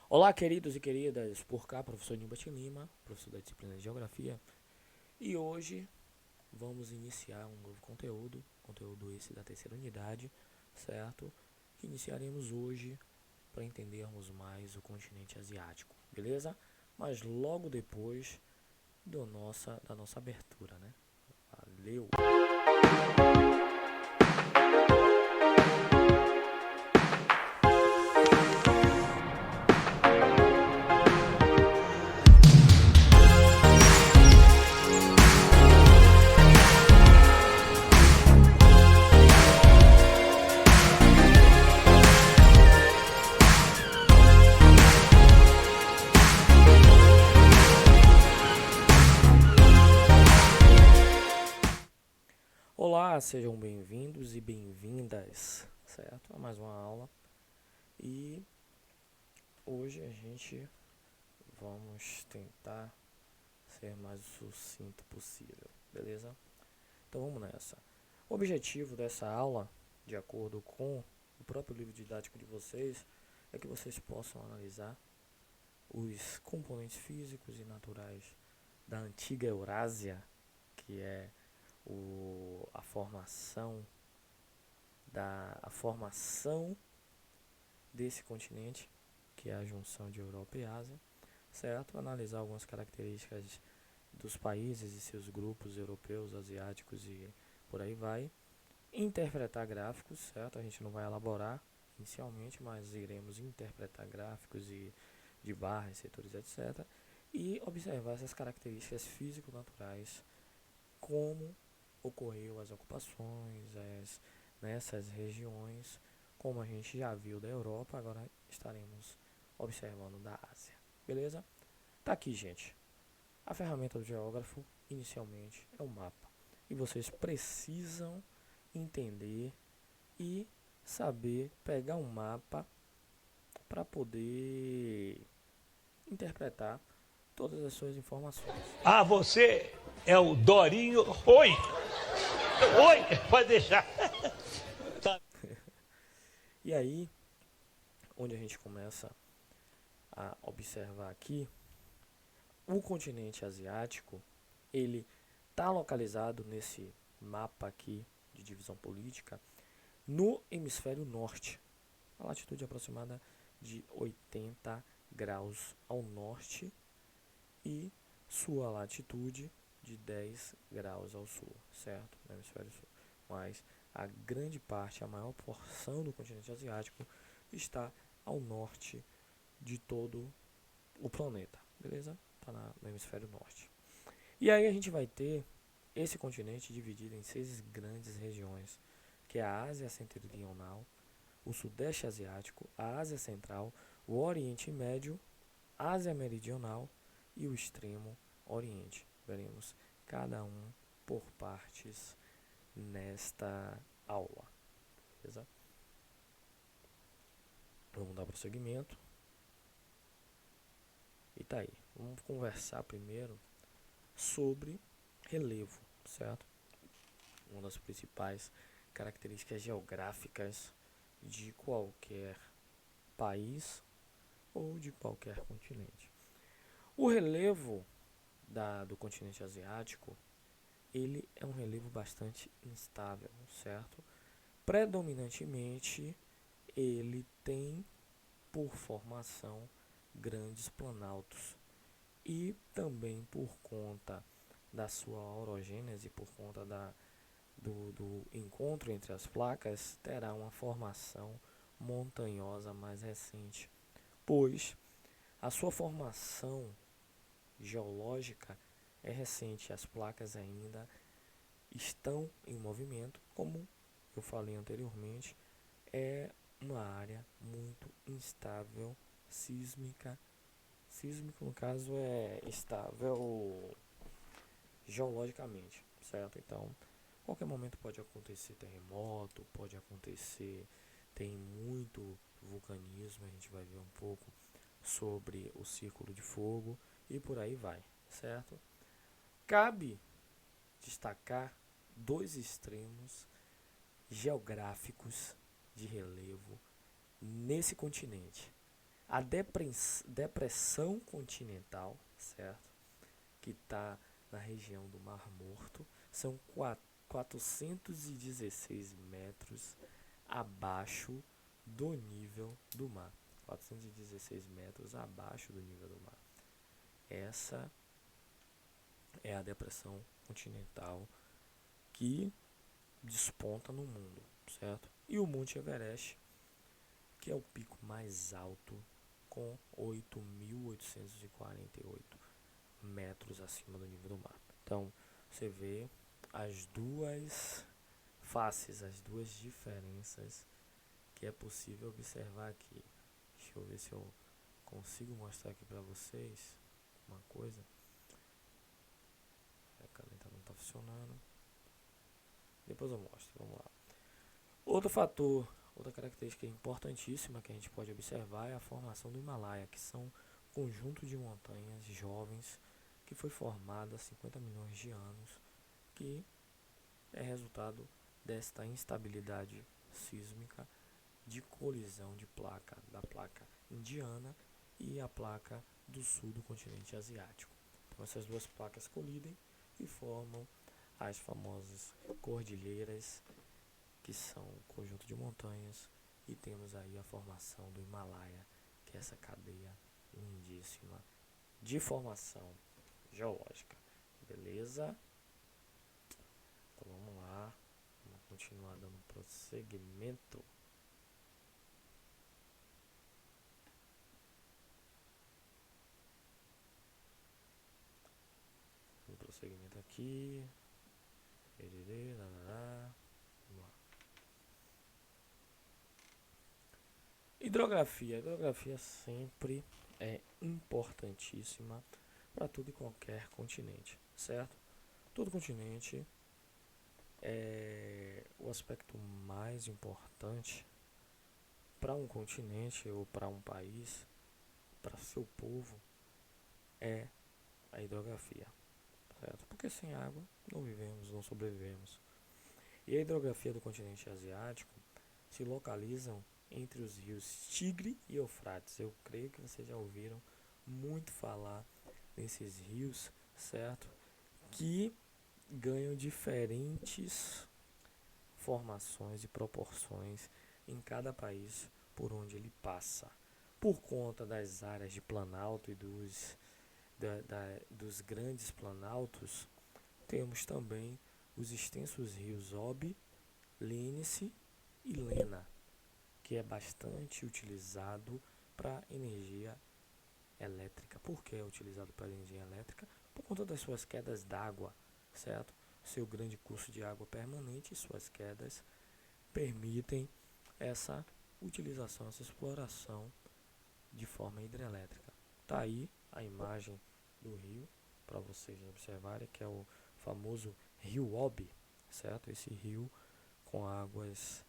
Olá, queridos e queridas, por cá, professor Nilbert Lima, professor da disciplina de Geografia, e hoje vamos iniciar um novo conteúdo esse da terceira unidade, certo? Que iniciaremos hoje para entendermos mais o continente asiático, beleza? Mas logo depois da nossa abertura, né? Valeu! Olá, sejam bem-vindos e bem-vindas, certo? A mais uma aula. E hoje a gente vamos tentar ser mais sucinto possível, beleza? Então vamos nessa. O objetivo dessa aula, de acordo com o próprio livro didático de vocês, é que vocês possam analisar os componentes físicos e naturais da antiga Eurásia, que é a formação desse continente, que é a junção de Europa e Ásia, certo? Analisar algumas características dos países e seus grupos europeus, asiáticos e por aí vai. Interpretar gráficos, certo? A gente não vai elaborar inicialmente, mas iremos interpretar gráficos e de barras, setores, etc. E observar essas características físico-naturais, como ocorreu as ocupações, nessas regiões, como a gente já viu da Europa, agora estaremos observando da Ásia. Beleza? Tá aqui, gente. A ferramenta do geógrafo, inicialmente, é o mapa. E vocês precisam entender e saber pegar um mapa para poder interpretar todas as suas informações. Ah, você é o Dorinho. Oi! Oi! Pode deixar. E aí, onde a gente começa a observar aqui, o continente asiático, ele está localizado nesse mapa aqui de divisão política no hemisfério norte, a latitude aproximada de 80 graus ao norte e sua latitude de 10 graus ao sul, certo? No hemisfério sul. Mas a grande parte, a maior porção do continente asiático está ao norte de todo o planeta, beleza? Está no hemisfério norte. E aí a gente vai ter esse continente dividido em 6 grandes regiões, que é a Ásia Setentrional, o Sudeste Asiático, a Ásia Central, o Oriente Médio, Ásia Meridional e o Extremo Oriente. Veremos cada um por partes nesta aula, beleza? Vamos dar prosseguimento. E tá aí. Vamos conversar primeiro sobre relevo, certo? Uma das principais características geográficas de qualquer país ou de qualquer continente. O relevo do continente asiático, ele é um relevo bastante instável, certo? Predominantemente, ele tem por formação grandes planaltos e também por conta da sua orogênese, por conta do encontro entre as placas, terá uma formação montanhosa mais recente, pois a sua formação geológica é recente, as placas ainda estão em movimento, como eu falei anteriormente, é uma área muito instável sísmica. Sísmico, no caso, é estável geologicamente, certo? Então, qualquer momento pode acontecer terremoto, pode acontecer, tem muito vulcanismo, a gente vai ver um pouco sobre o círculo de fogo e por aí vai, certo? Cabe destacar dois extremos geográficos de relevo nesse continente. A depressão continental, certo? Que está na região do Mar Morto, são 416 metros abaixo do nível do mar. 416 metros abaixo do nível do mar. Essa é a depressão continental que desponta no mundo, certo? E o Monte Everest, que é o pico mais alto, com 8.848 metros acima do nível do mar. Então, você vê as duas faces, as duas diferenças que é possível observar aqui. Deixa eu ver se eu consigo mostrar aqui para vocês uma coisa. A caneta não está funcionando. Depois eu mostro, vamos lá. Outro fator, outra característica importantíssima que a gente pode observar é a formação do Himalaia, que são um conjunto de montanhas jovens que foi formado há 50 milhões de anos, que é resultado desta instabilidade sísmica de colisão de placa da placa indiana e a placa do sul do continente asiático. Então essas duas placas colidem e formam as famosas cordilheiras, que são um conjunto de montanhas, e temos aí a formação do Himalaia, que é essa cadeia lindíssima de formação geológica. Beleza? Então vamos lá, vamos continuar dando prosseguimento. Vamos prosseguimento aqui. Vamos lá. Hidrografia. A hidrografia sempre é importantíssima para todo e qualquer continente, certo? Todo continente é o aspecto mais importante para um continente ou para um país, para seu povo, é a hidrografia, certo? Porque sem água não vivemos, não sobrevivemos. E a hidrografia do continente asiático se localizam entre os rios Tigre e Eufrates. Eu creio que vocês já ouviram muito falar nesses rios, certo? Que ganham diferentes formações e proporções em cada país por onde ele passa. Por conta das áreas de planalto e dos grandes planaltos, temos também os extensos rios Obi, Lenice e Lena, que é bastante utilizado para energia elétrica. Por que é utilizado para energia elétrica? Por conta das suas quedas d'água, certo? Seu grande curso de água permanente e suas quedas permitem essa utilização, essa exploração de forma hidrelétrica. Tá aí a imagem do rio para vocês observarem, que é o famoso rio Obi, certo? Esse rio com águas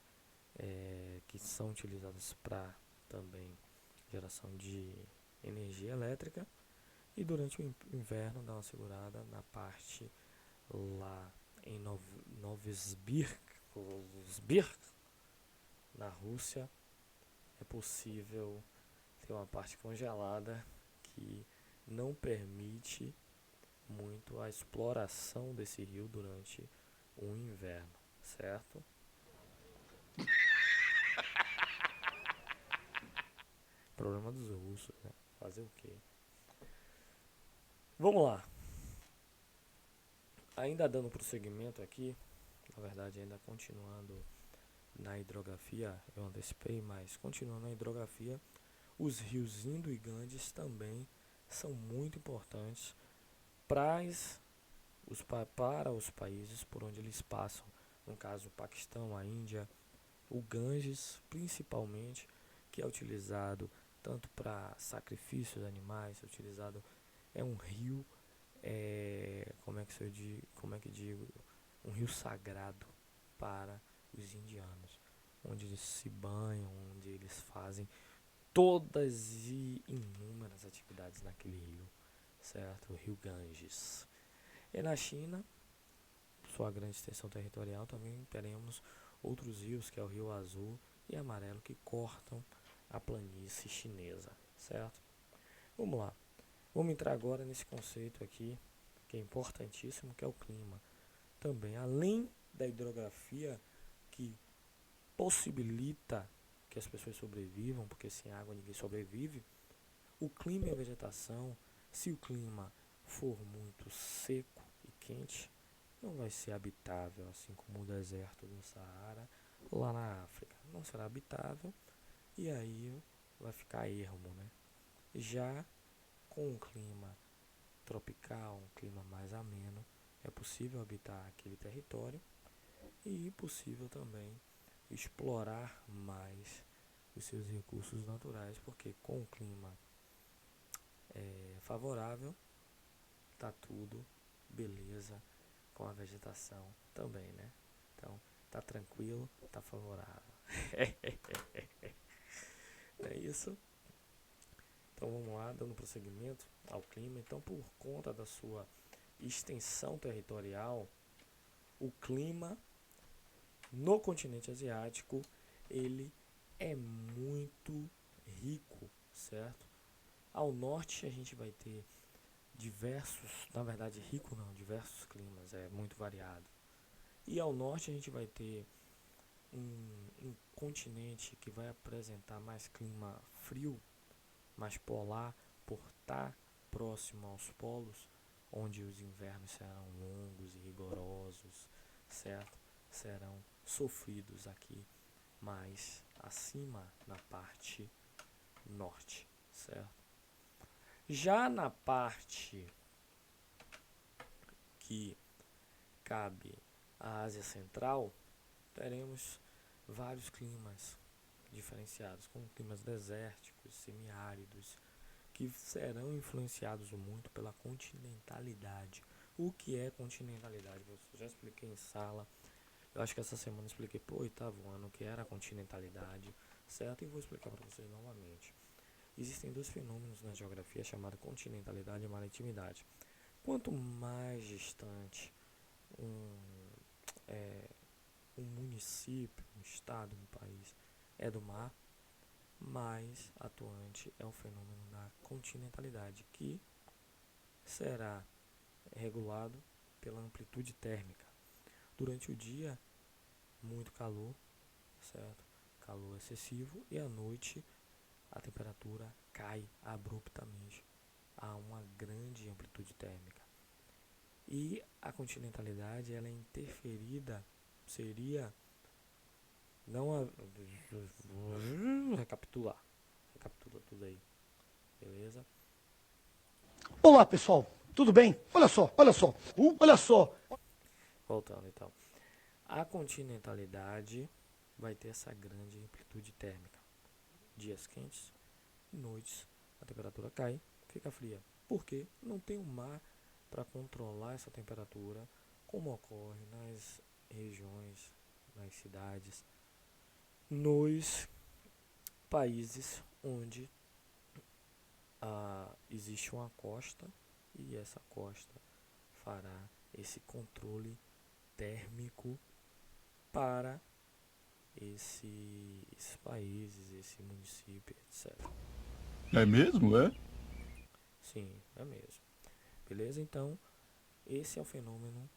que são utilizadas para também geração de energia elétrica, e durante o inverno dá uma segurada na parte lá em Novosibirsk, na Rússia. É possível ter uma parte congelada que não permite muito a exploração desse rio durante o inverno, certo? Problema dos russos, né? Fazer o quê? Vamos lá. Ainda dando prosseguimento aqui, na verdade ainda continuando na hidrografia, eu antecipei, mas continuando na hidrografia, os rios Indo e Ganges também são muito importantes para os países por onde eles passam. No caso, o Paquistão, a Índia, o Ganges principalmente, que é utilizado tanto para sacrifícios animais, é um rio, como é que digo, um rio sagrado para os indianos, onde eles se banham, onde eles fazem todas e inúmeras atividades naquele rio, certo? O rio Ganges. E na China, sua grande extensão territorial, também teremos outros rios, que é o Rio Azul e Amarelo, que cortam a planície chinesa. certo? Vamos lá. Vamos entrar agora nesse conceito aqui, que é importantíssimo, que é o clima. Também, além da hidrografia, que possibilita que as pessoas sobrevivam, porque sem água ninguém sobrevive, o clima e a vegetação, se o clima for muito seco e quente, não vai ser habitável, assim como o deserto do Saara lá na África. Não será habitável e aí vai ficar ermo, né? Já com um clima tropical, um clima mais ameno, é possível habitar aquele território e possível também explorar mais os seus recursos naturais, porque com o clima favorável tá tudo beleza, com a vegetação também, né? Então tá tranquilo, tá favorável. É isso. Então vamos lá, dando prosseguimento ao clima. Então, por conta da sua extensão territorial, o clima no continente asiático ele é muito rico, certo? Ao norte a gente vai ter diversos, na verdade rico não, diversos climas, é muito variado. E ao norte a gente vai ter um continente que vai apresentar mais clima frio, mais polar, por estar próximo aos polos, onde os invernos serão longos e rigorosos, certo? Serão sofridos aqui mais acima na parte norte, certo? Já na parte que cabe à Ásia Central, teremos vários climas diferenciados, como climas desérticos, semiáridos, que serão influenciados muito pela continentalidade. O que é continentalidade? Eu já expliquei em sala. Eu acho que essa semana eu expliquei para o 8º ano o que era a continentalidade, certo? E vou explicar para vocês novamente. Existem dois fenômenos na geografia chamados continentalidade e maritimidade. Quanto mais distante um, um município, um estado, um país é do mar, mais atuante é o fenômeno da continentalidade, que será regulado pela amplitude térmica. Durante o dia, muito calor, certo? Calor excessivo, e à noite a temperatura cai abruptamente a uma grande amplitude térmica. E a continentalidade ela é interferida, seria não a, recapitular, recapitula tudo aí, beleza? Olá, pessoal. Tudo bem? Olha só. Voltando então, a continentalidade vai ter essa grande amplitude térmica. Dias quentes e noites a temperatura cai, fica fria. Por quê? Não tem um mar para controlar essa temperatura, como ocorre nas regiões, nas cidades, nos países onde existe uma costa e essa costa fará esse controle térmico para esses países, esse município, etc. É mesmo, é? Sim, é mesmo. Beleza? Então, esse é o fenômeno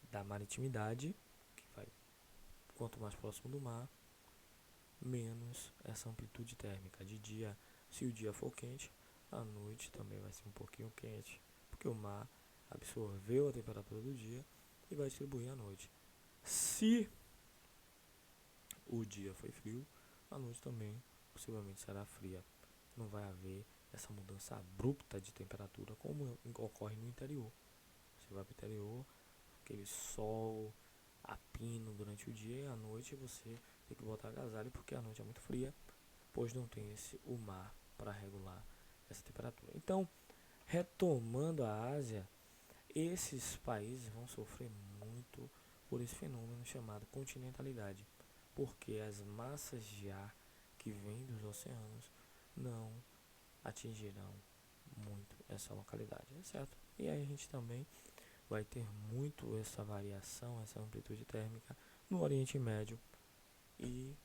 da maritimidade, que vai, quanto mais próximo do mar, menos essa amplitude térmica. De dia, se o dia for quente, a noite também vai ser um pouquinho quente, porque o mar absorveu a temperatura do dia e vai distribuir à noite. Se o dia foi frio, a noite também possivelmente será fria. Não vai haver essa mudança abrupta de temperatura como ocorre no interior. Você vai para o interior, aquele sol a pino durante o dia, e à noite você tem que botar agasalho porque a noite é muito fria, pois não tem o mar para regular essa temperatura. Então, retomando a Ásia, esses países vão sofrer muito por esse fenômeno chamado continentalidade, porque as massas de ar que vêm dos oceanos não atingirão muito essa localidade, certo? E aí a gente também vai ter muito essa variação, essa amplitude térmica no Oriente Médio e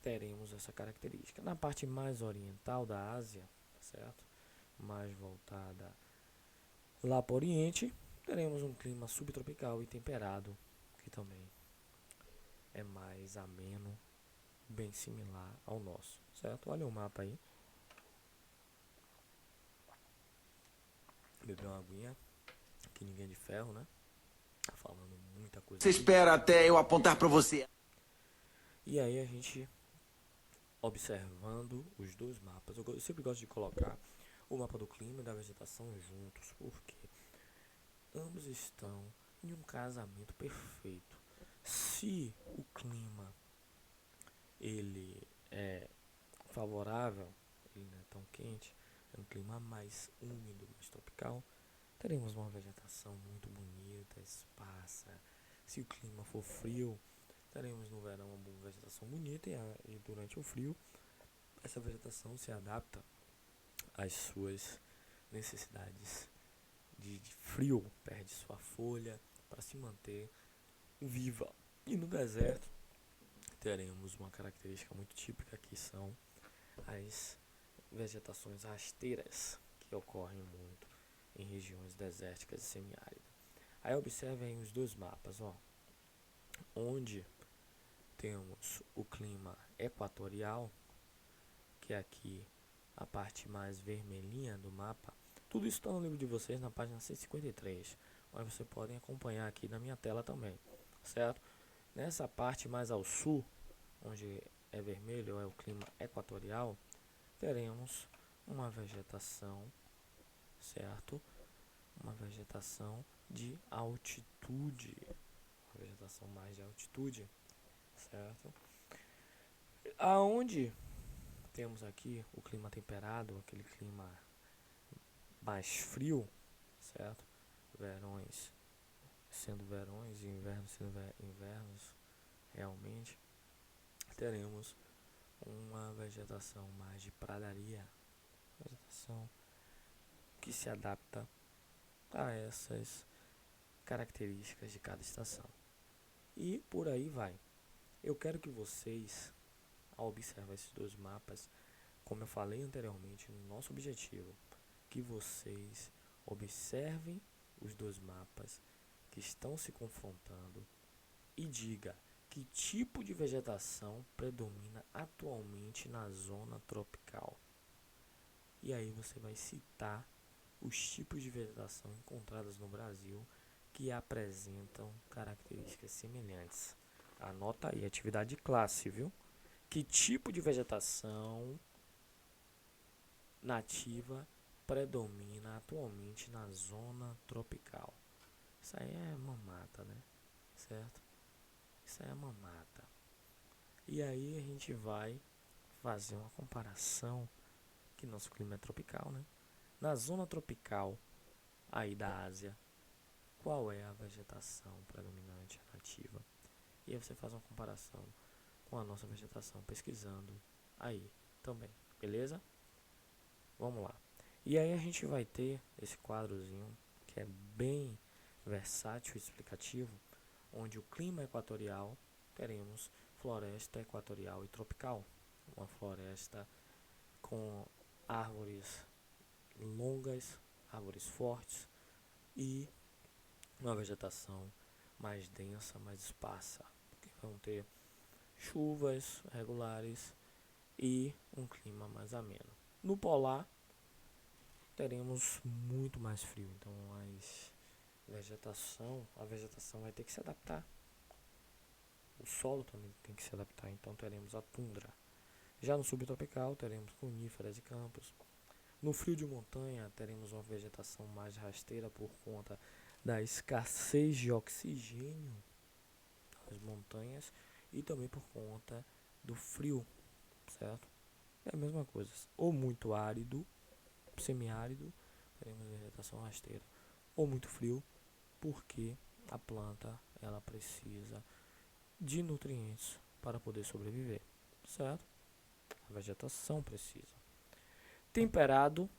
teremos essa característica. Na parte mais oriental da Ásia, certo? Mais voltada lá para o Oriente, teremos um clima subtropical e temperado, que também é mais ameno, bem similar ao nosso, certo? Olha o mapa aí. Beber uma aguinha, que ninguém é de ferro, né? Tá falando muita coisa Você aqui. espera até eu apontar pra você. E aí a gente observando os dois mapas. Eu sempre gosto de colocar o mapa do clima e da vegetação juntos, porque ambos estão em um casamento perfeito. Se o clima ele é favorável, ele não é tão quente, é um clima mais úmido, mais tropical, teremos uma vegetação muito bonita, esparsa. Se o clima for frio, teremos no verão uma vegetação bonita e durante o frio essa vegetação se adapta às suas necessidades de frio, perde sua folha para se manter viva. E no deserto teremos uma característica muito típica que são as vegetações rasteiras, que ocorrem muito em regiões desérticas e semiáridas. Aí observem os dois mapas, ó, onde temos o clima equatorial, que é aqui a parte mais vermelhinha do mapa. Tudo isso está no livro de vocês na página 153, mas vocês podem acompanhar aqui na minha tela também, certo? Nessa parte mais ao sul, onde é vermelho, é o clima equatorial, teremos uma vegetação, certo? Uma vegetação de altitude, uma vegetação mais de altitude, certo? Aonde temos aqui o clima temperado, aquele clima mais frio, certo? Verões sendo verões e invernos sendo invernos, realmente teremos uma vegetação mais de pradaria, vegetação que se adapta a essas características de cada estação. E por aí vai. Eu quero que vocês, ao observar esses dois mapas, como eu falei anteriormente, no nosso objetivo, que vocês observem os dois mapas que estão se confrontando e diga que tipo de vegetação predomina atualmente na zona tropical. E aí você vai citar os tipos de vegetação encontradas no Brasil que apresentam características semelhantes. Anota aí, atividade de classe, viu? Que tipo de vegetação nativa predomina atualmente na zona tropical? Isso aí é mamata, né? Certo? Isso aí é mamata. E aí a gente vai fazer uma comparação, que nosso clima é tropical, né? Na zona tropical aí da Ásia, qual é a vegetação predominante nativa? E aí você faz uma comparação com a nossa vegetação pesquisando aí também, beleza? Vamos lá. E aí a gente vai ter esse quadrozinho que é bem versátil e explicativo, onde o clima equatorial teremos floresta equatorial e tropical, uma floresta com árvores longas, árvores fortes e uma vegetação mais densa, mais esparsa, porque vão ter chuvas regulares e um clima mais ameno. No polar teremos muito mais frio, então a vegetação vai ter que se adaptar. O solo também tem que se adaptar, então teremos a tundra. Já no subtropical teremos coníferas e campos. No frio de montanha teremos uma vegetação mais rasteira por conta da escassez de oxigênio nas montanhas e também por conta do frio, certo? É a mesma coisa, ou muito árido, semiárido, teremos vegetação rasteira, ou muito frio, porque a planta ela precisa de nutrientes para poder sobreviver, certo? A vegetação precisa. Temperado,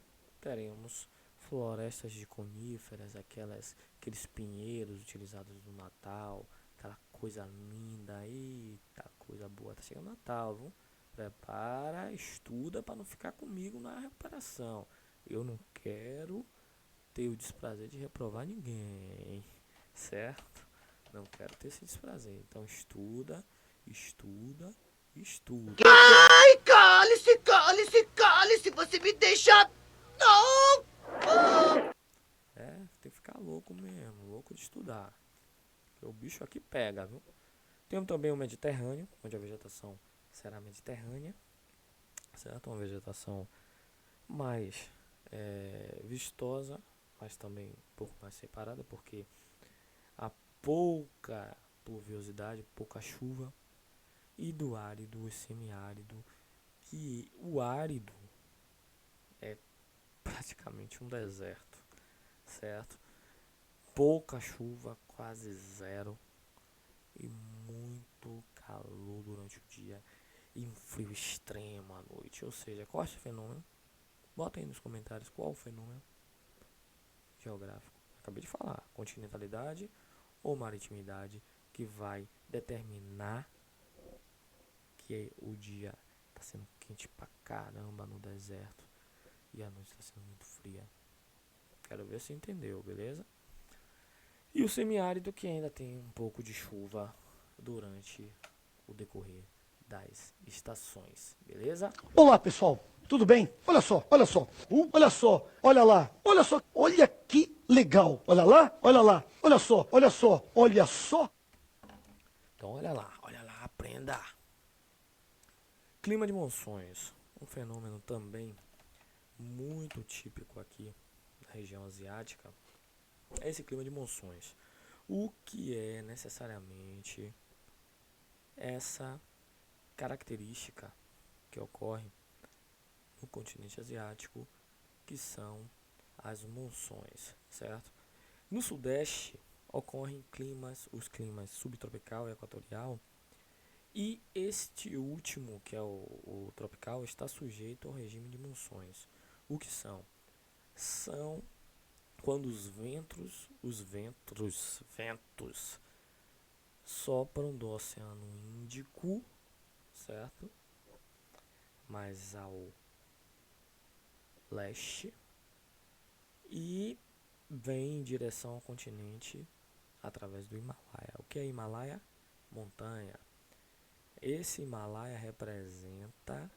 teremos florestas de coníferas, aqueles pinheiros utilizados no Natal, aquela coisa linda, eita, coisa boa, tá chegando Natal, viu? prepara, estuda para não ficar comigo na recuperação. Eu não quero ter o desprazer de reprovar ninguém, certo? Não quero ter esse desprazer. Então estuda, estuda, estuda. Ai, cale-se, cale-se, cale-se, você me deixa... Não! É, tem que ficar louco mesmo, louco de estudar. Porque o bicho aqui pega, viu? Temos também o Mediterrâneo, onde a vegetação será mediterrânea, certo? Uma vegetação mais vistosa, mas também um pouco mais separada, porque há pouca pluviosidade, pouca chuva, e do árido e semiárido, que o árido é praticamente um deserto, certo? Pouca chuva, quase zero, e muito calor durante o dia e um frio extremo à noite. Ou seja, qual é esse fenômeno? Bota aí nos comentários qual o fenômeno geográfico. Acabei de falar, continentalidade ou maritimidade, que vai determinar que o dia está sendo quente pra caramba no deserto e a noite está sendo muito fria. Quero ver se entendeu, beleza? E o semiárido, que ainda tem um pouco de chuva durante o decorrer das estações, beleza? Olá, pessoal. Tudo bem? Olha só, olha só. Olha só, olha lá. Olha só, olha que legal. Olha lá, olha lá. Olha só, olha só, olha só. Então olha lá, aprenda. Clima de monções, um fenômeno também muito típico aqui na região asiática, é esse clima de monções. O que é necessariamente essa característica que ocorre no continente asiático, que são as monções, certo? No sudeste ocorrem os climas subtropical e equatorial, e este último, que é o tropical, está sujeito ao regime de monções. O que são? São quando ventos sopram do Oceano Índico, certo? Mais ao leste, e vem em direção ao continente através do Himalaia. O que é Himalaia? Montanha. Esse Himalaia representa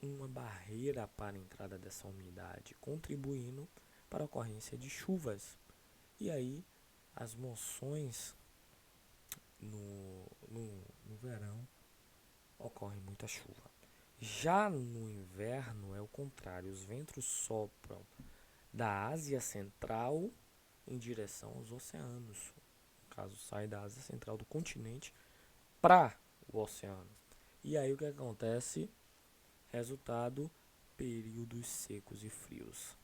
uma barreira para a entrada dessa umidade, contribuindo para a ocorrência de chuvas. E aí, as monções no verão ocorre muita chuva. Já no inverno é o contrário, os ventos sopram da Ásia Central em direção aos oceanos. No caso, sai da Ásia Central do continente para o oceano. E aí o que acontece? Resultado, períodos secos e frios.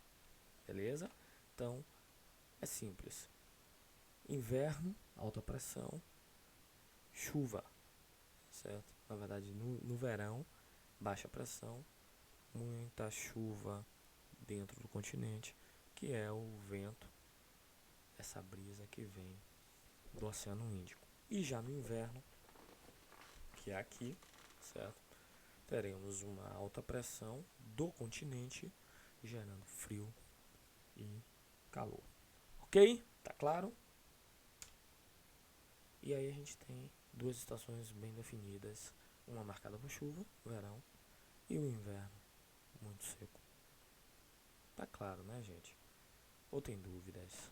Beleza? Então, é simples. Inverno, alta pressão, chuva, certo? Na verdade, no verão, baixa pressão, muita chuva dentro do continente, que é o vento, essa brisa que vem do Oceano Índico. E já no inverno, que é aqui, certo? Teremos uma alta pressão do continente, gerando frio e calor. Ok? Tá claro? E aí a gente tem duas estações bem definidas, uma marcada por chuva, verão, e o inverno muito seco. Tá claro, né, gente? Ou tem dúvidas?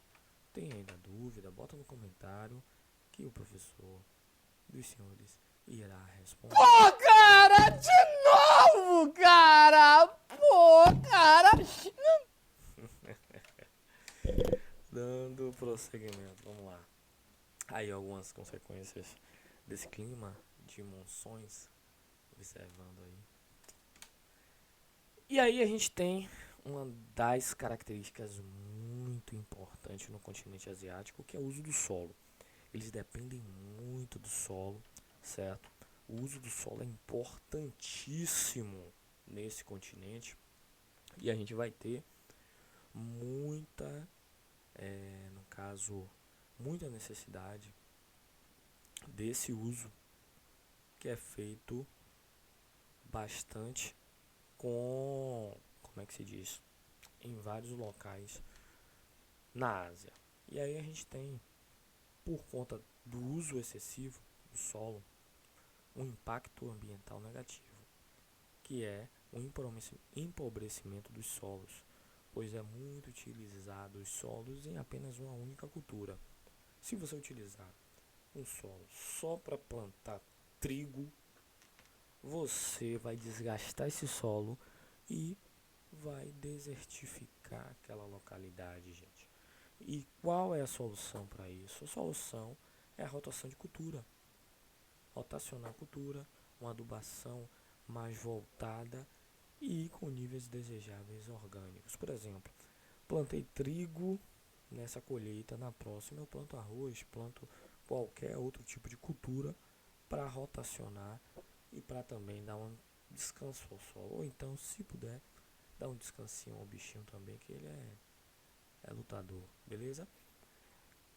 Tem ainda dúvida? Bota no comentário que o professor dos senhores irá responder. Pô, cara, de novo, cara! Pô, cara! Dando prosseguimento, vamos lá. Aí algumas consequências desse clima de monções, observando aí. E aí a gente tem uma das características muito importantes no continente asiático, que é o uso do solo. Eles dependem muito do solo, certo? O uso do solo é importantíssimo nesse continente, e a gente vai ter muita, no caso, muita necessidade desse uso, que é feito bastante com, como é que se diz, em vários locais na Ásia. E aí a gente tem, por conta do uso excessivo do solo, um impacto ambiental negativo, que é o empobrecimento dos solos, pois é muito utilizado os solos em apenas uma única cultura. Se você utilizar um solo só para plantar trigo, você vai desgastar esse solo e vai desertificar aquela localidade, gente. E qual é a solução para isso? A solução é a rotação de cultura. Rotacionar a cultura, uma adubação mais voltada e com níveis desejáveis orgânicos. Por exemplo, plantei trigo nessa colheita, na próxima eu planto arroz, planto qualquer outro tipo de cultura para rotacionar e para também dar um descanso ao solo. Ou então, se puder, dar um descansinho ao bichinho também, que ele é lutador, beleza?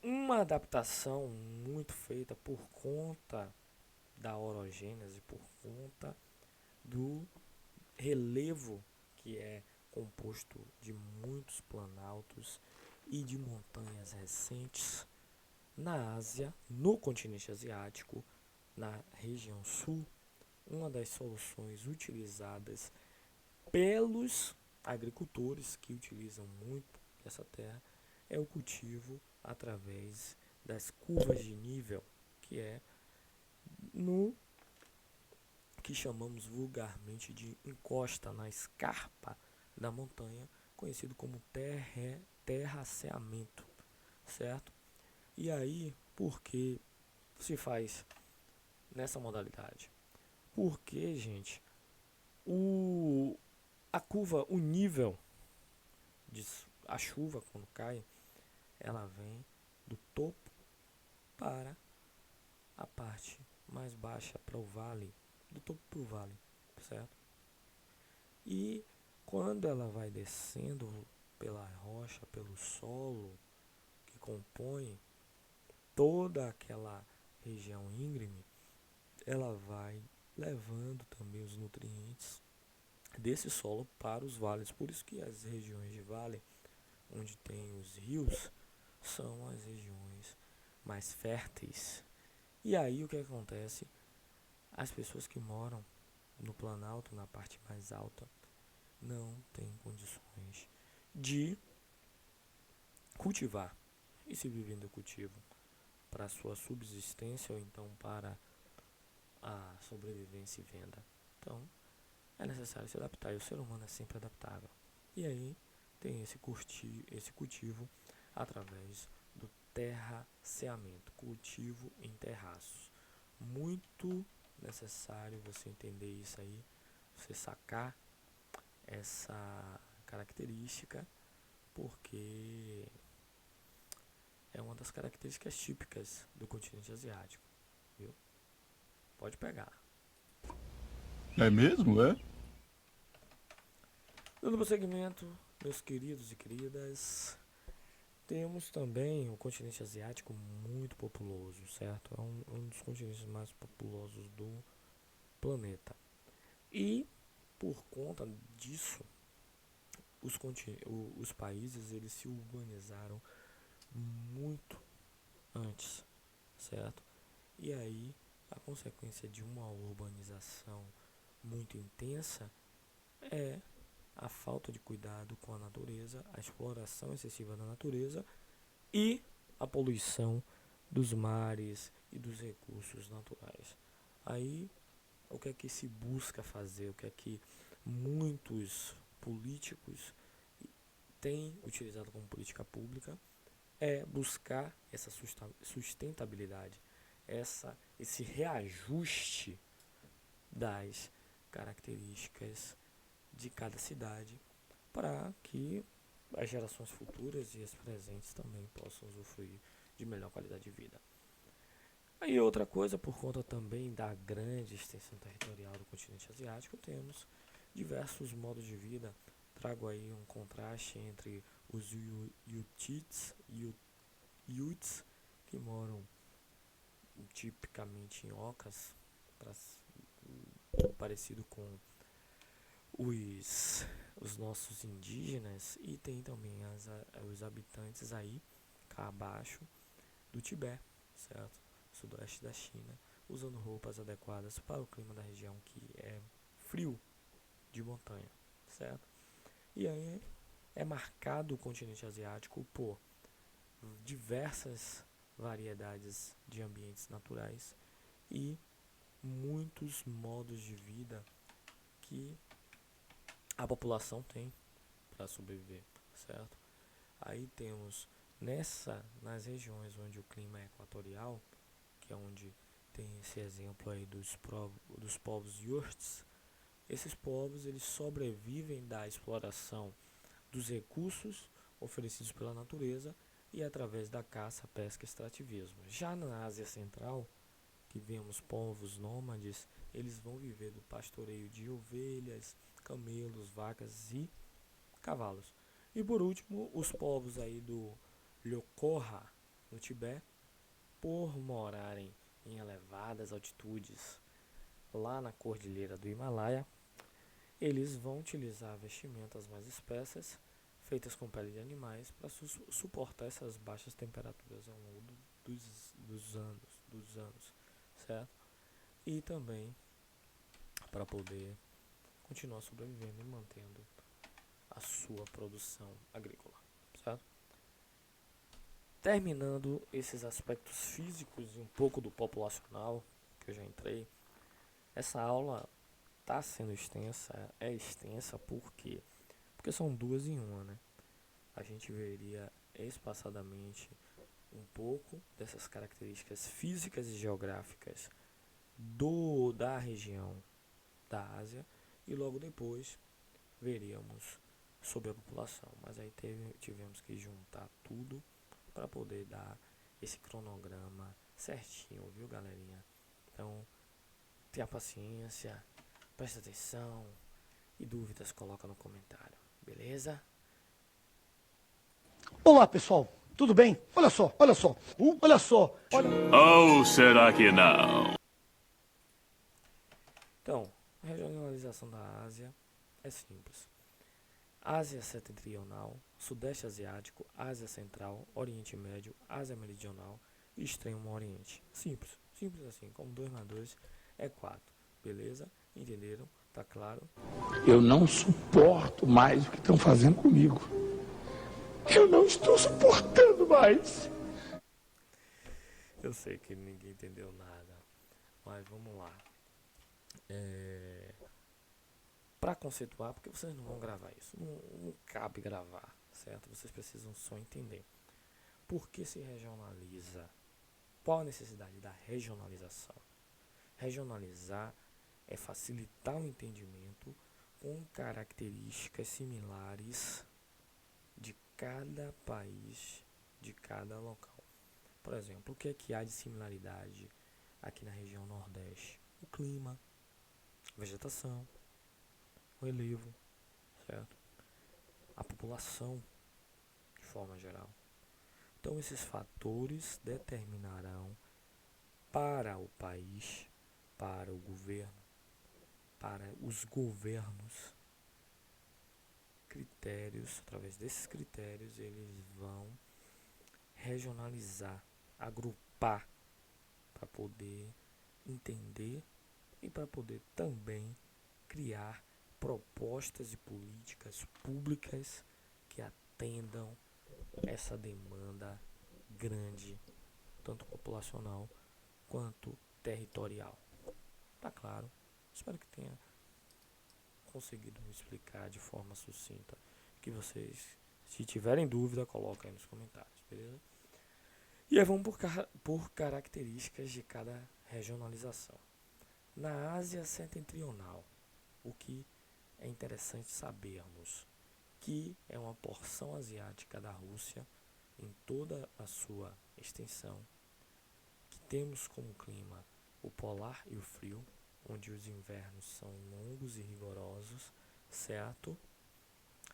Uma adaptação muito feita por conta da orogênese, por conta do relevo que é composto de muitos planaltos e de montanhas recentes na Ásia, no continente asiático, na região sul. Uma das soluções utilizadas pelos agricultores que utilizam muito essa terra é o cultivo através das curvas de nível, que é no que chamamos vulgarmente de encosta, na escarpa da montanha, conhecido como terraceamento, certo? E aí, por que se faz nessa modalidade? Porque, gente, a curva, o nível de a chuva quando cai, ela vem do topo para a parte mais baixa, para o vale, do topo para o vale, certo? E quando ela vai descendo pela rocha, pelo solo que compõe toda aquela região íngreme, ela vai levando também os nutrientes desse solo para os vales. Por isso que as regiões de vale, onde tem os rios, são as regiões mais férteis. E aí o que acontece? As pessoas que moram no planalto, na parte mais alta, não têm condições de cultivar. E se vivendo do cultivo para sua subsistência ou então para a sobrevivência e venda. Então, é necessário se adaptar, e o ser humano é sempre adaptável. E aí tem esse cultivo através do terraceamento, cultivo em terraços. Muito necessário você entender isso aí, você sacar essa característica, porque é uma das características típicas do continente asiático, viu? Pode pegar. É mesmo, é? Dando prosseguimento, meus queridos e queridas, temos também o continente asiático muito populoso, certo? É um dos continentes mais populosos do planeta. E, por conta disso, os países eles se urbanizaram muito antes, certo? E aí, a consequência de uma urbanização muito intensa é a falta de cuidado com a natureza, a exploração excessiva da natureza e a poluição dos mares e dos recursos naturais. Aí, o que é que se busca fazer? O que é que muitos políticos têm utilizado como política pública? É buscar essa sustentabilidade, esse reajuste das características de cada cidade, para que as gerações futuras e as presentes também possam usufruir de melhor qualidade de vida. Aí outra coisa, por conta também da grande extensão territorial do continente asiático, temos diversos modos de vida. Trago aí um contraste entre os Utes, que moram tipicamente em ocas, parecido com os nossos indígenas e tem também os habitantes aí cá abaixo do Tibete, certo? Sudoeste da China, usando roupas adequadas para o clima da região que é frio de montanha, certo? E aí é marcado o continente asiático por diversas variedades de ambientes naturais e muitos modos de vida que a população tem para sobreviver, certo? Aí temos nas regiões onde o clima é equatorial, que é onde tem esse exemplo aí dos povos yurts. Esses povos eles sobrevivem da exploração dos recursos oferecidos pela natureza e através da caça, pesca e extrativismo. Já na Ásia Central, que vemos povos nômades, eles vão viver do pastoreio de ovelhas, camelos, vacas e cavalos. E por último, os povos aí do Lhokorra, no Tibete, por morarem em elevadas altitudes lá na cordilheira do Himalaia, eles vão utilizar vestimentas mais espessas, feitas com pele de animais, para suportar essas baixas temperaturas ao longo dos anos, certo? E também para poder continuar sobrevivendo e mantendo a sua produção agrícola, certo? Terminando esses aspectos físicos e um pouco do populacional que eu já entrei, essa aula está sendo extensa, é extensa porque são duas em uma, né? A gente veria espaçadamente um pouco dessas características físicas e geográficas da região da Ásia e logo depois veríamos sobre a população. Mas aí tivemos que juntar tudo para poder dar esse cronograma certinho, viu, galerinha? Então, tenha paciência, presta atenção e dúvidas coloca no comentário, beleza? Olá, pessoal. Tudo bem? Olha só, olha só. Olha só. Olha... Ou será que não? Então, a regionalização da Ásia é simples. Ásia Setentrional, Sudeste Asiático, Ásia Central, Oriente Médio, Ásia Meridional e Extremo Oriente. Simples, simples assim, como 2 mais 2 é 4, beleza? Entenderam? Tá claro? Eu não suporto mais o que estão fazendo comigo. Eu não estou suportando mais. Eu sei que ninguém entendeu nada, mas vamos lá. Para conceituar, porque vocês não vão gravar isso, não cabe gravar, certo? Vocês precisam só entender. Por que se regionaliza? Qual a necessidade da regionalização? Regionalizar é facilitar o entendimento com características similares de cada país, de cada local. Por exemplo, o que é que há de similaridade aqui na região Nordeste? O clima, a vegetação, o relevo, certo? A população, de forma geral. Então, esses fatores determinarão para o país, para o governo, para os governos, critérios. Através desses critérios, eles vão regionalizar, agrupar, para poder entender e para poder também criar propostas e políticas públicas que atendam essa demanda grande, tanto populacional quanto territorial. Tá claro? Espero que tenha conseguido me explicar de forma sucinta. Que vocês, se tiverem dúvida, coloquem aí nos comentários, beleza? E aí vamos por características de cada regionalização. Na Ásia Setentrional, o que é interessante sabermos que é uma porção asiática da Rússia em toda a sua extensão, que temos como clima o polar e o frio, onde os invernos são longos e rigorosos, certo?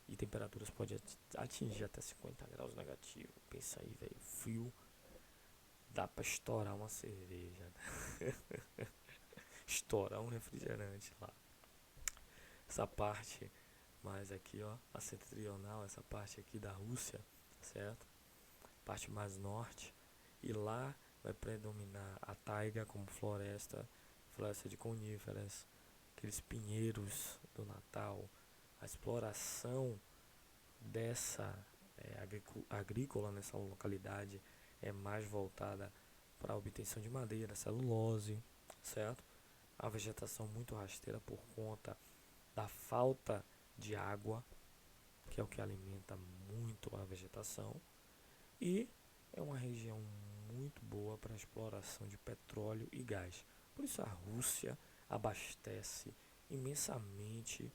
E temperaturas podem atingir até 50 graus negativos. Pensa aí, velho, frio, dá pra estourar uma cerveja, né? Estourar um refrigerante lá. essa parte mais aqui, ó, a setentrional, essa parte aqui da Rússia, certo? Parte mais norte, e lá vai predominar a taiga como floresta de coníferas, aqueles pinheiros do Natal, a exploração dessa agrícola nessa localidade é mais voltada para a obtenção de madeira, celulose, certo? A vegetação muito rasteira por conta da falta de água, que é o que alimenta muito a vegetação, e é uma região muito boa para a exploração de petróleo e gás. Por isso a Rússia abastece imensamente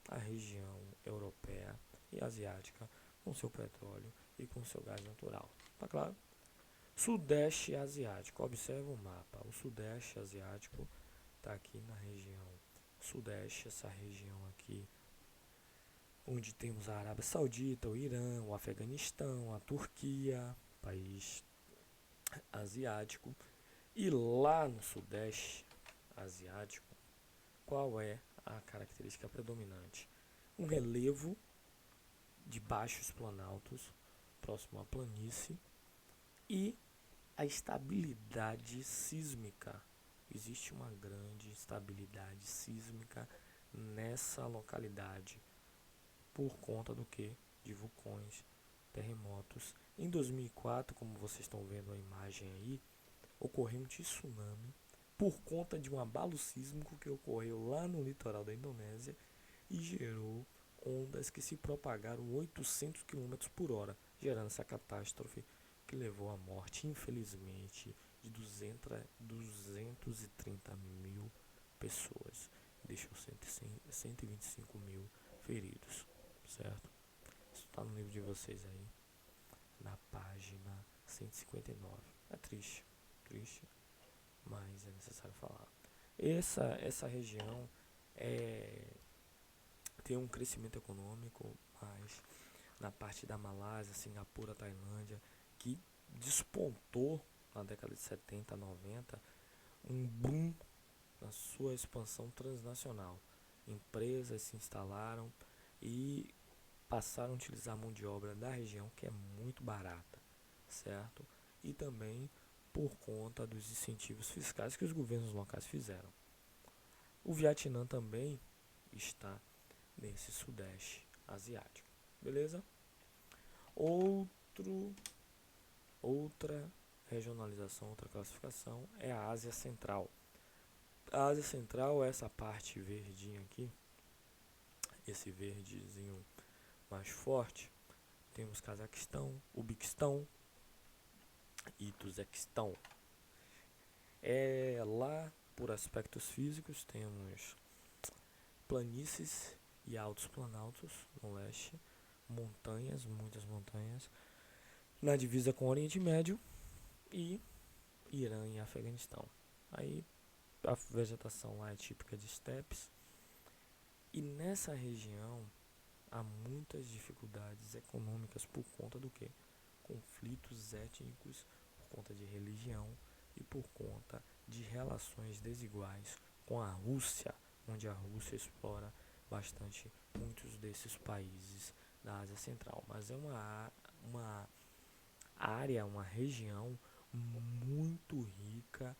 a região europeia e asiática com seu petróleo e com seu gás natural. Tá claro? Sudeste Asiático. Observe o mapa. O Sudeste Asiático está aqui na região Sudeste, essa região aqui, onde temos a Arábia Saudita, o Irã, o Afeganistão, a Turquia, país asiático. E lá no Sudeste Asiático, qual é a característica predominante? Um relevo de baixos planaltos, próximo à planície, e a estabilidade sísmica. Existe uma grande estabilidade sísmica nessa localidade, por conta do que? De vulcões, terremotos. Em 2004, como vocês estão vendo a imagem aí, ocorreu um tsunami por conta de um abalo sísmico que ocorreu lá no litoral da Indonésia e gerou ondas que se propagaram 800 km por hora, gerando essa catástrofe que levou à morte, infelizmente, de 230 mil pessoas, deixou 125 mil feridos, certo? Isso está no livro de vocês aí, na página 159. É triste, mas é necessário falar. Essa região tem um crescimento econômico, mas na parte da Malásia, Singapura, Tailândia, que despontou na década de 70, 90, um boom na sua expansão transnacional. Empresas se instalaram e passaram a utilizar a mão de obra da região, que é muito barata, certo? E também por conta dos incentivos fiscais que os governos locais fizeram. O Vietnã também está nesse Sudeste Asiático, beleza? Outra regionalização, outra classificação é a Ásia Central. A Ásia Central é essa parte verdinha aqui, esse verdezinho mais forte. Temos Cazaquistão, Uzbequistão e Turquequistão. Lá, por aspectos físicos, temos planícies e altos planaltos no leste, montanhas, muitas montanhas, na divisa com o Oriente Médio e Irã e Afeganistão. Aí a vegetação lá é típica de estepes, e nessa região há muitas dificuldades econômicas por conta do que? Conflitos étnicos, por conta de religião e por conta de relações desiguais com a Rússia, onde a Rússia explora bastante muitos desses países da Ásia Central. Mas é uma área, uma região muito rica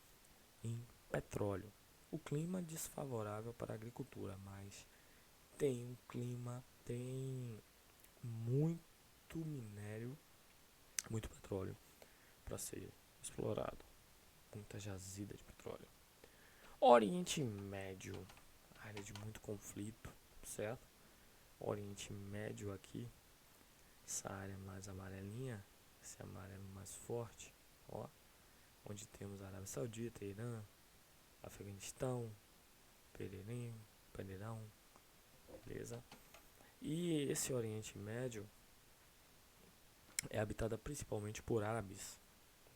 em petróleo. O clima é desfavorável para a agricultura, mas tem muito minério, muito petróleo para ser explorado, muita jazida de petróleo. Oriente Médio, área de muito conflito, certo? Oriente Médio aqui, essa área mais amarelinha, esse amarelo mais forte, ó, onde temos a Arábia Saudita, Irã, Afeganistão, Pereirão, beleza? E esse Oriente Médio é habitada principalmente por árabes,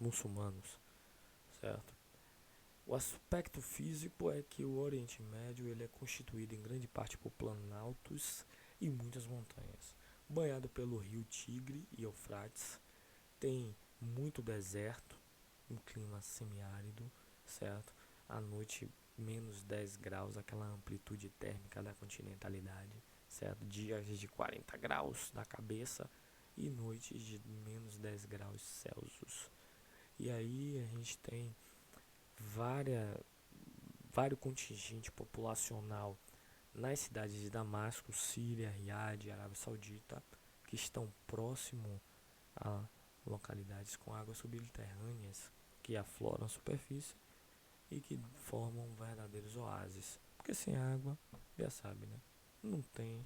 muçulmanos, certo? O aspecto físico é que o Oriente Médio ele é constituído em grande parte por planaltos e muitas montanhas, banhado pelo rio Tigre e Eufrates, tem muito deserto, um clima semiárido, certo? À noite menos 10 graus, aquela amplitude térmica da continentalidade, certo? Dias de 40 graus na cabeça e noites de menos 10 graus Celsius. E aí a gente tem vários contingente populacional nas cidades de Damasco, Síria, Riad, Arábia Saudita, que estão próximo a localidades com águas subterrâneas que afloram a superfície e que formam verdadeiros oásis. Porque sem água, já sabe, né? Não tem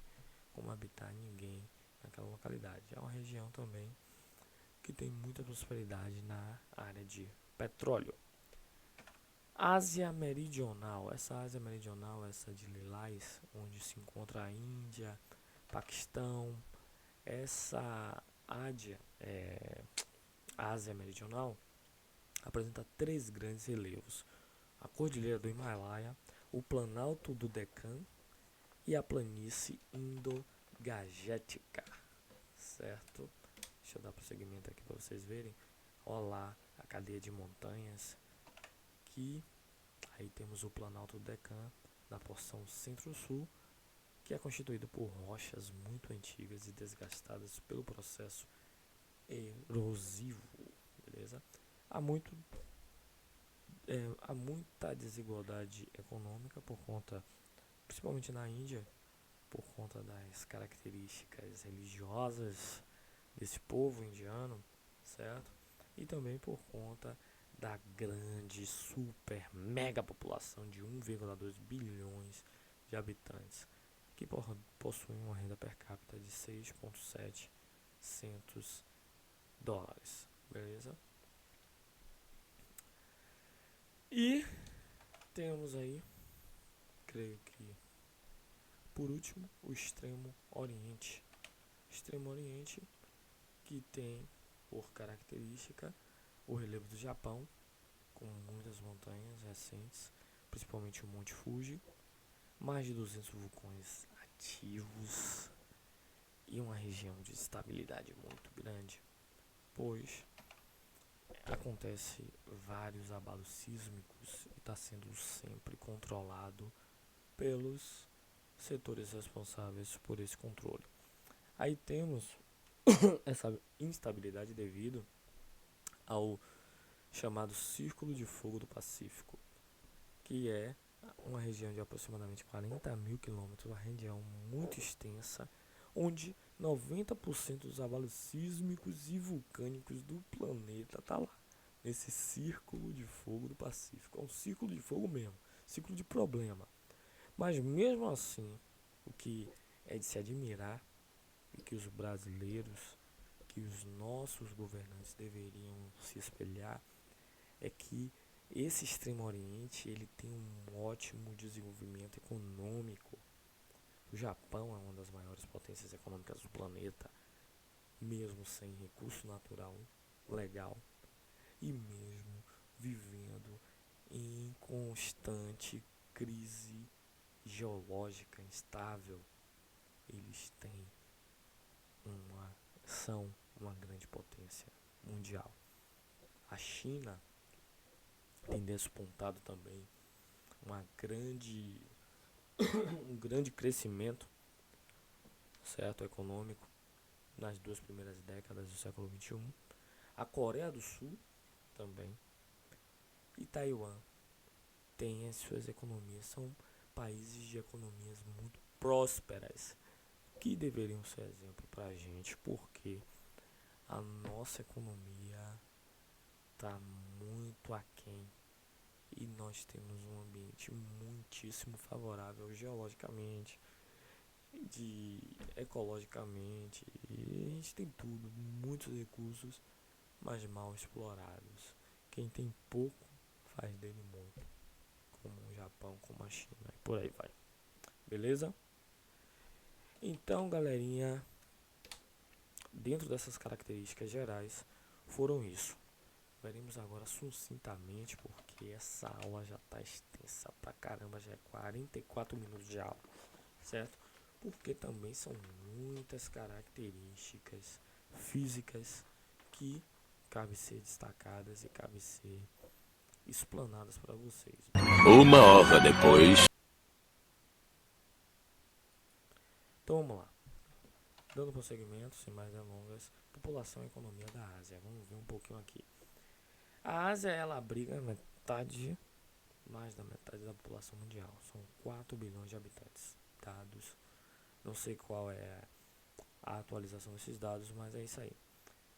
como habitar ninguém naquela localidade. É uma região também que tem muita prosperidade na área de petróleo. Ásia Meridional. Essa Ásia Meridional, essa de Lilás, onde se encontra a Índia, Paquistão. Essa Ásia Meridional apresenta 3 grandes relevos: a Cordilheira do Himalaia, o Planalto do Deccan e a Planície Indo-Gangética, certo? Deixa eu dar prosseguimento aqui para vocês verem. Olha lá a cadeia de montanhas, que aí temos o Planalto do Deccan na porção centro-sul, que é constituído por rochas muito antigas e desgastadas pelo processo erosivo, beleza? Há muita desigualdade econômica por conta, principalmente na Índia, por conta das características religiosas desse povo indiano, certo? E também por conta da grande, super, mega população de 1,2 bilhões de habitantes, que possuem uma renda per capita de 6,7 dólares, beleza? E temos aí, creio que por último, o Extremo Oriente. Extremo Oriente, que tem por característica o relevo do Japão, com muitas montanhas recentes, principalmente o Monte Fuji, mais de 200 vulcões ativos e uma região de estabilidade muito grande, pois acontece vários abalos sísmicos e está sendo sempre controlado pelos setores responsáveis por esse controle. Aí temos essa instabilidade devido ao chamado Círculo de Fogo do Pacífico, que é uma região de aproximadamente 40 mil quilômetros, uma região muito extensa, onde 90% dos abalos sísmicos e vulcânicos do planeta está lá, nesse Círculo de Fogo do Pacífico. É um círculo de fogo mesmo, círculo de problema. Mas mesmo assim, o que é de se admirar e que os brasileiros, que os nossos governantes deveriam se espelhar, é que esse Extremo Oriente ele tem um ótimo desenvolvimento econômico. O Japão é uma das maiores potências econômicas do planeta, mesmo sem recurso natural legal e mesmo vivendo em constante crise geológica instável. Eles são uma grande potência mundial. A China tem despontado também um grande crescimento, certo, econômico nas 2 primeiras décadas do século XXI. A Coreia do Sul também e Taiwan tem as suas economias, são países de economias muito prósperas, que deveriam ser exemplo para a gente, porque a nossa economia está muito aquém e nós temos um ambiente muitíssimo favorável geologicamente, ecologicamente, e a gente tem tudo, muitos recursos, mas mal explorados. Quem tem pouco faz dele muito, como o Japão, como a China e por aí vai. Beleza? Então, galerinha, dentro dessas características gerais, foram isso. Veremos agora sucintamente, porque essa aula já está extensa pra caramba, já é 44 minutos de aula, certo? Porque também são muitas características físicas que cabe ser destacadas e cabe ser explanadas para vocês. Uma hora depois. Então vamos lá. Dando prosseguimento, sem mais delongas, população e economia da Ásia. Vamos ver um pouquinho aqui. A Ásia, ela abriga mais da metade da população mundial. São 4 bilhões de habitantes. Dados, não sei qual é a atualização desses dados, mas é isso aí.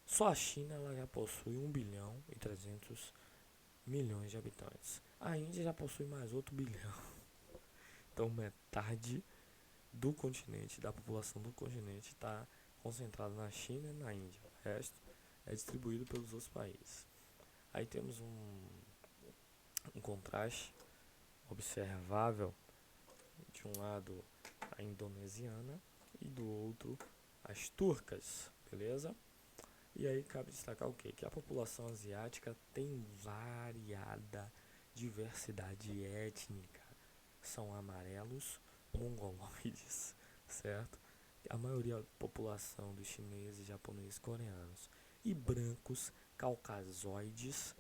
Só a China ela já possui 1 bilhão e 300 milhões de habitantes. A Índia já possui mais outro bilhão. Então metade do continente, da população do continente, está concentrada na China e na Índia. O resto é distribuído pelos outros países. Aí temos um contraste observável, de um lado a indonesiana e do outro as turcas, beleza? E aí cabe destacar o quê? Que a população asiática tem variada diversidade étnica. São amarelos, mongoloides, certo? A maioria da população dos chineses, japoneses, coreanos e brancos caucasoides,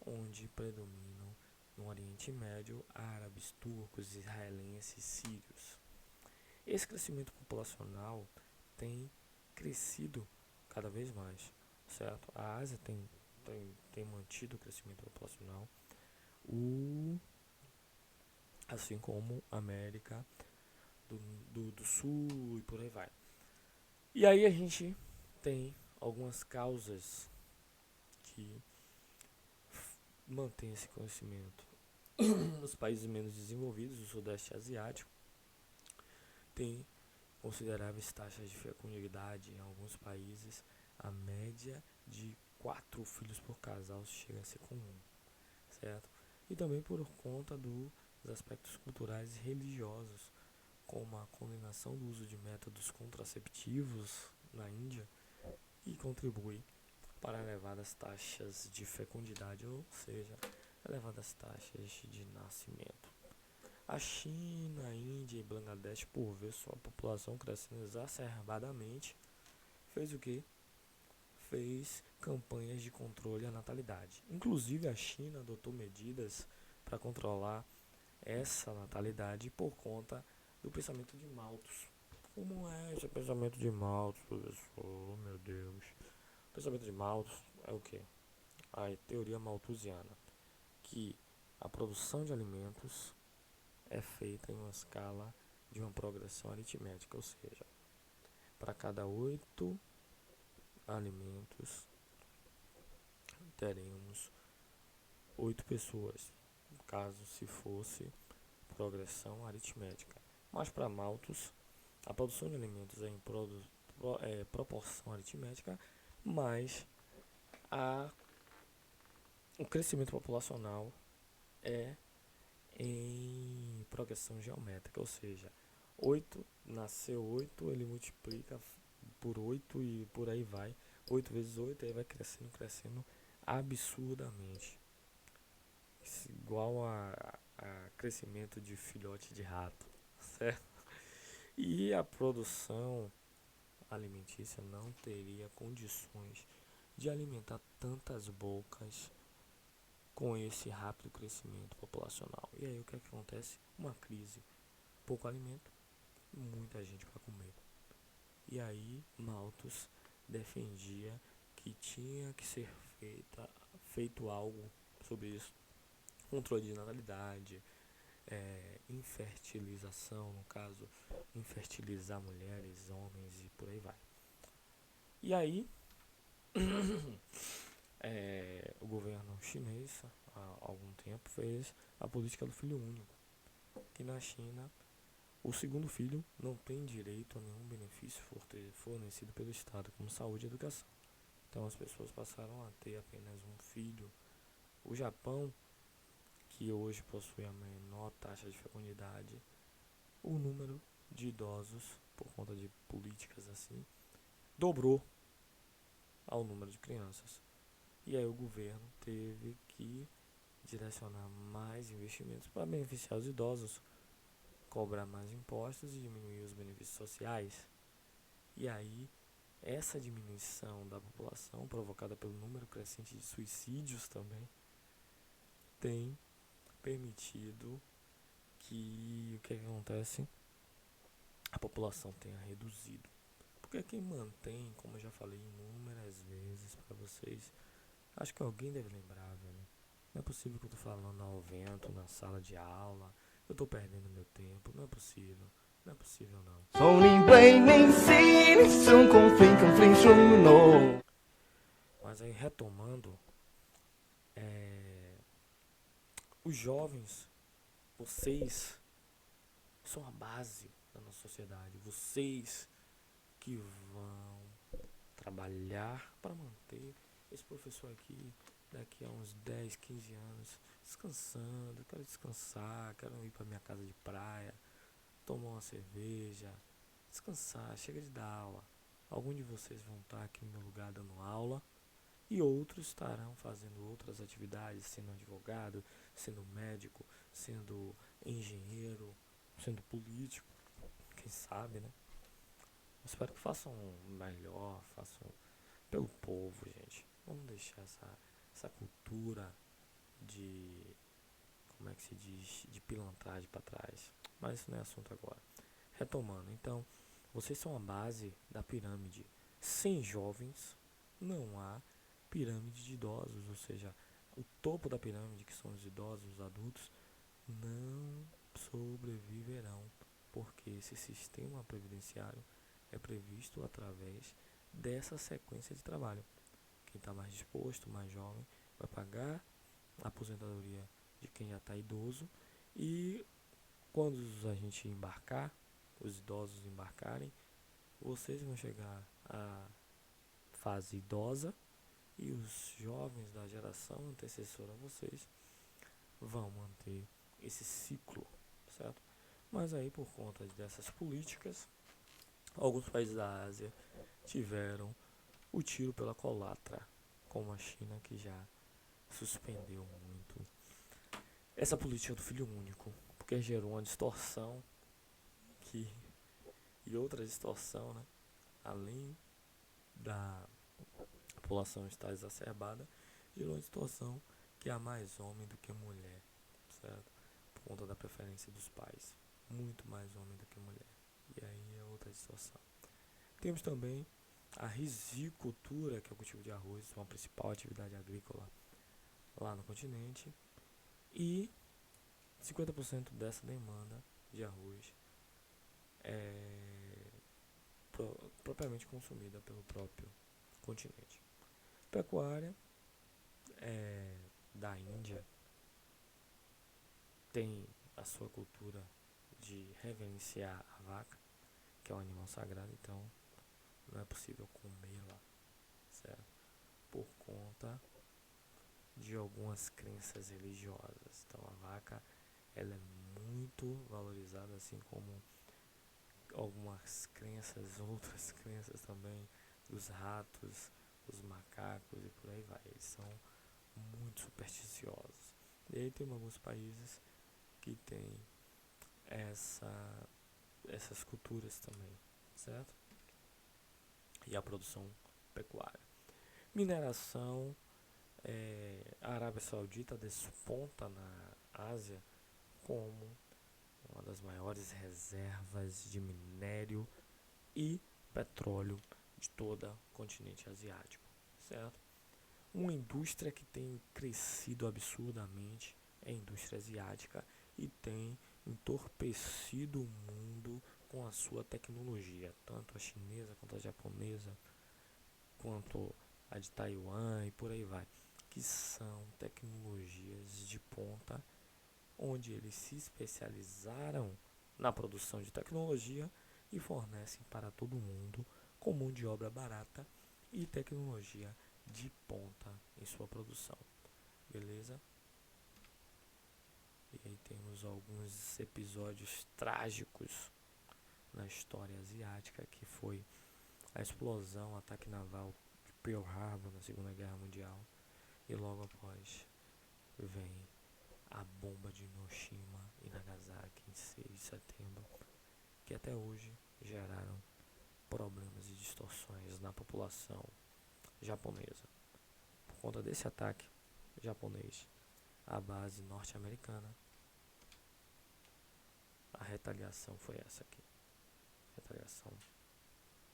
onde predominam no Oriente Médio árabes, turcos, israelenses, sírios. Esse crescimento populacional tem crescido cada vez mais, certo? A Ásia tem mantido o crescimento populacional, assim como a América do Sul e por aí vai. E aí a gente tem algumas causas que mantêm esse crescimento. Nos países menos desenvolvidos do Sudeste Asiático, tem consideráveis taxas de fecundidade. Em alguns países, a média de 4 filhos por casal chega a ser comum, certo? E também por conta dos aspectos culturais e religiosos, como a condenação do uso de métodos contraceptivos na Índia, que contribui para elevadas taxas de fecundidade, ou seja, elevadas taxas de nascimento. A China, a Índia e Bangladesh, por ver sua população crescendo exacerbadamente, fez o quê? Fez campanhas de controle à natalidade. Inclusive a China adotou medidas para controlar essa natalidade por conta do pensamento de Malthus. Como é esse pensamento de Malthus, professor? Oh, meu Deus. O pensamento de Malthus é o quê? A teoria malthusiana, que a produção de alimentos é feita em uma escala de uma progressão aritmética, ou seja, para cada 8 alimentos teremos 8 pessoas, caso se fosse progressão aritmética. Mas para Malthus, a produção de alimentos é em proporção aritmética, mas o crescimento populacional é em progressão geométrica, ou seja, 8, nasceu 8, ele multiplica por 8 e por aí vai, 8 vezes 8, aí vai crescendo absurdamente, igual a crescimento de filhote de rato, certo? E a produção alimentícia não teria condições de alimentar tantas bocas com esse rápido crescimento populacional. E aí o que é que acontece? Uma crise. Pouco alimento, muita gente para comer. E aí Malthus defendia que tinha que ser feito algo sobre isso. Controle de natalidade, infertilização, no caso, infertilizar mulheres, homens e por aí vai. E aí o governo chinês há algum tempo fez a política do filho único, que na China o segundo filho não tem direito a nenhum benefício fornecido pelo Estado, como saúde e educação. Então as pessoas passaram a ter apenas um filho. O Japão, que hoje possui a menor taxa de fecundidade, o número de idosos, por conta de políticas assim, dobrou ao número de crianças. E aí o governo teve que direcionar mais investimentos para beneficiar os idosos, cobrar mais impostos e diminuir os benefícios sociais. E aí essa diminuição da população, provocada pelo número crescente de suicídios também, tem permitido que o que acontece? A população tenha reduzido. Porque quem mantém, como eu já falei inúmeras vezes para vocês, acho que alguém deve lembrar, velho. Não é possível que eu tô falando ao vento na sala de aula. Eu tô perdendo meu tempo. Não é possível. Não é possível, não. Mas aí, retomando, os jovens, vocês são a base da nossa sociedade. Vocês que vão trabalhar para manter esse professor aqui daqui a uns 10, 15 anos descansando. Eu quero descansar, quero ir para minha casa de praia, tomar uma cerveja, descansar, chega de dar aula. Alguns de vocês vão estar aqui no meu lugar dando aula e outros estarão fazendo outras atividades, sendo advogado, sendo médico, sendo engenheiro, sendo político, quem sabe, né? Eu espero que façam melhor, façam pelo povo, gente. Vamos deixar essa cultura de, como é que se diz, de pilantragem para trás. Mas isso não é assunto agora. Retomando, então, vocês são a base da pirâmide. Sem jovens, não há pirâmide de idosos, ou seja, o topo da pirâmide, que são os idosos, os adultos, não sobreviverão, porque esse sistema previdenciário é previsto através dessa sequência de trabalho. Quem está mais disposto, mais jovem, vai pagar a aposentadoria de quem já está idoso, e quando a gente embarcar, os idosos embarcarem, vocês vão chegar à fase idosa e os jovens da geração antecessora a vocês vão manter esse ciclo, certo? Mas aí, por conta dessas políticas, alguns países da Ásia tiveram o tiro pela culatra, como a China, que já suspendeu muito essa política do filho único, porque gerou uma distorção e outra distorção, né? Além da população estar exacerbada, gerou uma distorção que há mais homem do que mulher, certo? Por conta da preferência dos pais, muito mais homem do que mulher. E aí é outra distorção. Temos também a risicultura, que é o cultivo de arroz, uma principal atividade agrícola lá no continente, e 50% dessa demanda de arroz é propriamente consumida pelo próprio continente. Pecuária da Índia tem a sua cultura de reverenciar a vaca, que é um animal sagrado, então não é possível comê-la, certo? Por conta de algumas crenças religiosas. Então a vaca, ela é muito valorizada, assim como algumas crenças, outras crenças também, dos ratos, os macacos e por aí vai. Eles são muito supersticiosos. E aí tem alguns países que tem essas culturas também, certo? E a produção pecuária. Mineração, a Arábia Saudita desponta na Ásia como uma das maiores reservas de minério e petróleo de todo o continente asiático, certo? Uma indústria que tem crescido absurdamente é a indústria asiática e tem entorpecido o mundo com a sua tecnologia, tanto a chinesa quanto a japonesa, quanto a de Taiwan e por aí vai, que são tecnologias de ponta, onde eles se especializaram na produção de tecnologia e fornecem para todo mundo com mão de obra barata e tecnologia de ponta em sua produção. Beleza? E aí temos alguns episódios trágicos na história asiática, que foi a explosão, o ataque naval de Pearl Harbor na Segunda Guerra Mundial, e logo após vem a bomba de Hiroshima e Nagasaki em 6 de setembro, que até hoje geraram problemas e distorções na população japonesa. Por conta desse ataque japonês, a base norte-americana. A retaliação foi essa aqui. Retaliação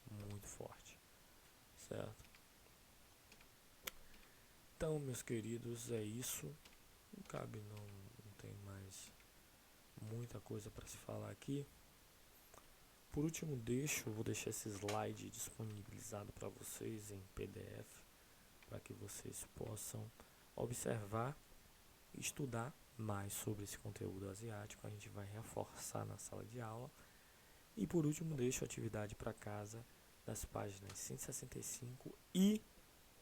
muito forte, certo? Então, meus queridos, é isso. Não tem mais muita coisa para se falar aqui. Por último, vou deixar esse slide disponibilizado para vocês em PDF, para que vocês possam observar e estudar mais sobre esse conteúdo asiático. A gente vai reforçar na sala de aula. E por último, deixo a atividade para casa das páginas 165 e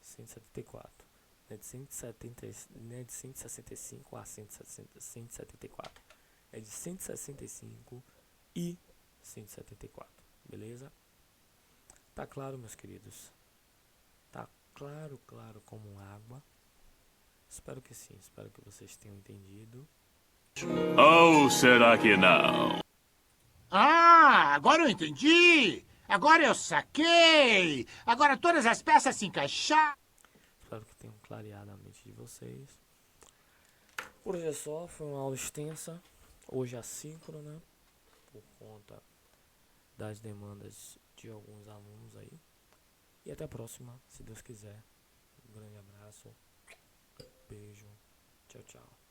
174. É de 165 a 174. É de 165 e 174. Beleza? Tá claro, meus queridos? Tá claro como água. Espero que sim. Espero que vocês tenham entendido. Ou será que não? Ah, agora eu entendi! Agora eu saquei! Agora todas as peças se encaixaram! Espero que tenham clareado a mente de vocês. Por hoje é só, foi uma aula extensa. Hoje assíncrona, por conta das demandas de alguns alunos aí. E até a próxima, se Deus quiser. Um grande abraço. Beijo. Tchau, tchau.